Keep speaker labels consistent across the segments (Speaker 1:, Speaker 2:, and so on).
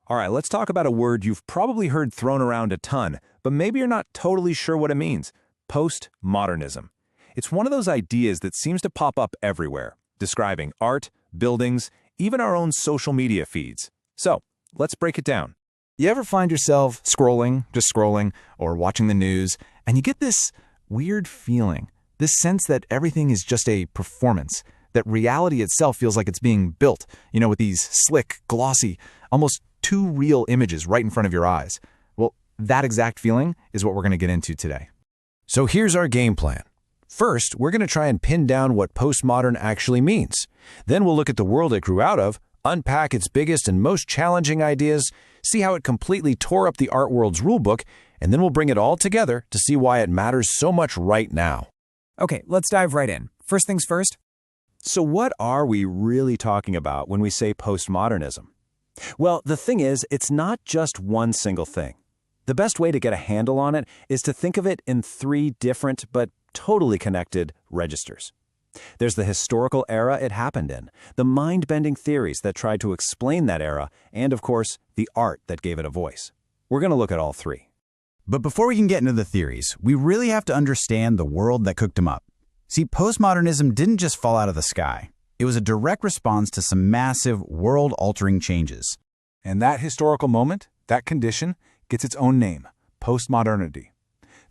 Speaker 1: All right, let's talk about a word you've probably heard thrown around a ton, but maybe you're not totally sure what it means: postmodernism. It's one of those ideas that seems to pop up everywhere, describing art, buildings, even our own social media feeds. So, let's break it down.
Speaker 2: You ever find yourself just scrolling, or watching the news, and you get this weird feeling, this sense that everything is just a performance, that reality itself feels like it's being built, with these slick, glossy, almost too real images right in front of your eyes? Well, that exact feeling is what we're going to get into today.
Speaker 1: So here's our game plan. First, we're going to try and pin down what postmodern actually means. Then we'll look at the world it grew out of, unpack its biggest and most challenging ideas, see how it completely tore up the art world's rulebook, and then we'll bring it all together to see why it matters so much right now.
Speaker 3: Okay, let's dive right in. First things first.
Speaker 1: So what are we really talking about when we say postmodernism? Well, the thing is, it's not just one single thing. The best way to get a handle on it is to think of it in three different but totally connected registers. There's the historical era it happened in, the mind-bending theories that tried to explain that era, and of course, the art that gave it a voice. We're going to look at all three.
Speaker 4: But before we can get into the theories, we really have to understand the world that cooked them up. See, postmodernism didn't just fall out of the sky. It was a direct response to some massive, world-altering changes.
Speaker 5: And that historical moment, that condition, gets its own name: postmodernity.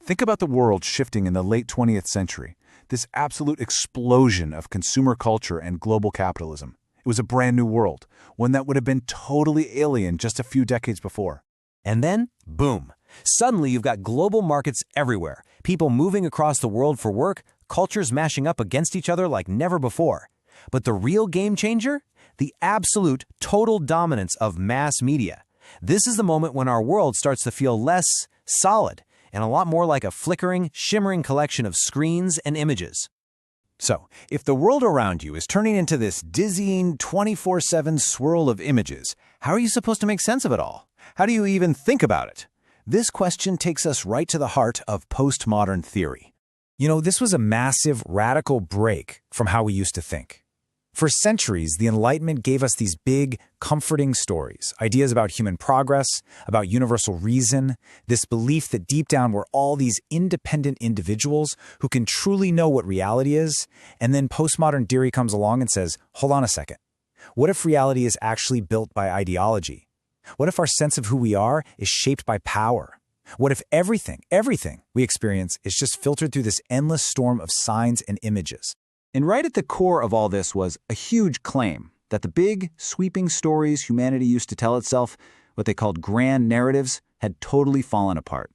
Speaker 5: Think about the world shifting in the late 20th century, this absolute explosion of consumer culture and global capitalism. It was a brand new world, one that would have been totally alien just a few decades before.
Speaker 3: And then, boom. Suddenly you've got global markets everywhere, people moving across the world for work, cultures mashing up against each other like never before. But the real game changer? The absolute, total dominance of mass media. This is the moment when our world starts to feel less solid and a lot more like a flickering, shimmering collection of screens and images.
Speaker 1: So, if the world around you is turning into this dizzying 24/7 swirl of images, how are you supposed to make sense of it all? How do you even think about it? This question takes us right to the heart of postmodern theory.
Speaker 3: This was a massive, radical break from how we used to think. For centuries, the Enlightenment gave us these big, comforting stories, ideas about human progress, about universal reason, this belief that deep down we're all these independent individuals who can truly know what reality is, and then postmodern theory comes along and says, hold on a second. What if reality is actually built by ideology? What if our sense of who we are is shaped by power? What if everything we experience is just filtered through this endless storm of signs and images?
Speaker 2: And right at the core of all this was a huge claim that the big, sweeping stories humanity used to tell itself, what they called grand narratives, had totally fallen apart.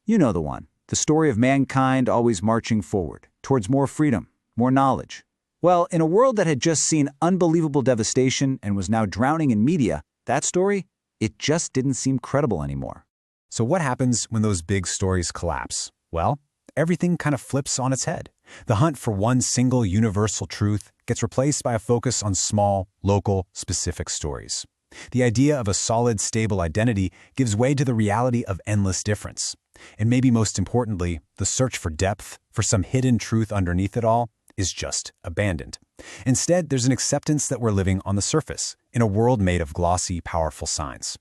Speaker 2: You know the one, the story of mankind always marching forward, towards more freedom, more knowledge. Well, in a world that had just seen unbelievable devastation and was now drowning in media, that story, it just didn't seem credible anymore.
Speaker 3: So what happens when those big stories collapse? Well, everything kind of flips on its head. The hunt for one single universal truth gets replaced by a focus on small, local, specific stories. The idea of a solid, stable identity gives way to the reality of endless difference. And maybe most importantly, the search for depth, for some hidden truth underneath it all, is just abandoned. Instead, there's an acceptance that we're living on the surface, in a world made of glossy, powerful signs.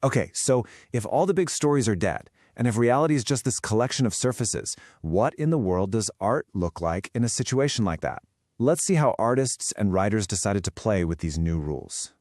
Speaker 1: Okay, so if all the big stories are dead, and if reality is just this collection of surfaces, what in the world does art look like in a situation like that? Let's see how artists and writers decided to play with these new rules.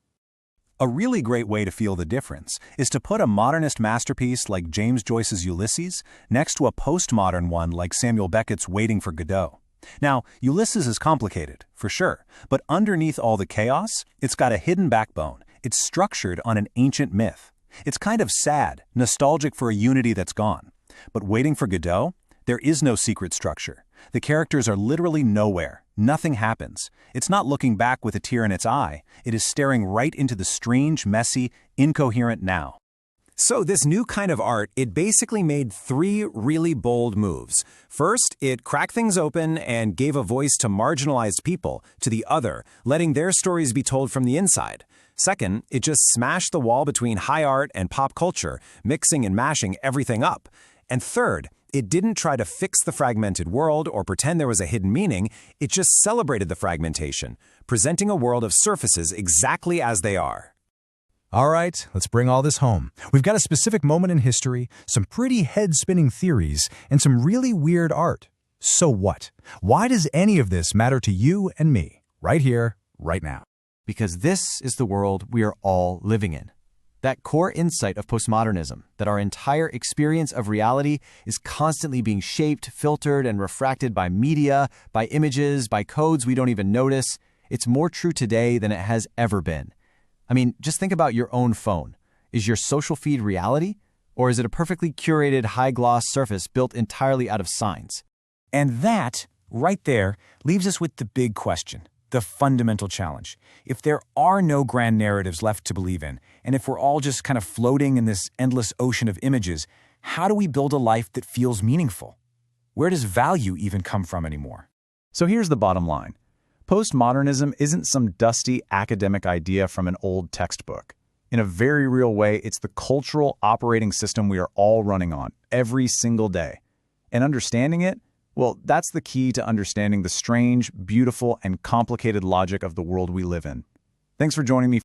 Speaker 5: A really great way to feel the difference is to put a modernist masterpiece like James Joyce's Ulysses next to a postmodern one like Samuel Beckett's Waiting for Godot. Now, Ulysses is complicated, for sure, but underneath all the chaos, it's got a hidden backbone. It's structured on an ancient myth. It's kind of sad, nostalgic for a unity that's gone. But Waiting for Godot, there is no secret structure. The characters are literally nowhere. Nothing happens. It's not looking back with a tear in its eye. It is staring right into the strange, messy, incoherent now.
Speaker 3: So this new kind of art, it basically made three really bold moves. First, it cracked things open and gave a voice to marginalized people, to the other, letting their stories be told from the inside. Second, it just smashed the wall between high art and pop culture, mixing and mashing everything up. And third, it didn't try to fix the fragmented world or pretend there was a hidden meaning, it just celebrated the fragmentation, presenting a world of surfaces exactly as they are. All right, let's bring all this home. We've got a specific moment in history, some pretty head-spinning theories, and some really weird art. So what? Why does any of this matter to you and me? Right here, right now.
Speaker 2: Because this is the world we are all living in. That core insight of postmodernism, that our entire experience of reality is constantly being shaped, filtered, and refracted by media, by images, by codes we don't even notice, it's more true today than it has ever been. I mean, just think about your own phone. Is your social feed reality? Or is it a perfectly curated, high-gloss surface built entirely out of signs?
Speaker 3: And that, right there, leaves us with the big question, the fundamental challenge. If there are no grand narratives left to believe in, and if we're all just kind of floating in this endless ocean of images, how do we build a life that feels meaningful? Where does value even come from anymore?
Speaker 4: So here's the bottom line. Postmodernism isn't some dusty academic idea from an old textbook. In a very real way, it's the cultural operating system we are all running on every single day. And understanding it, well, that's the key to understanding the strange, beautiful, and complicated logic of the world we live in. Thanks for joining me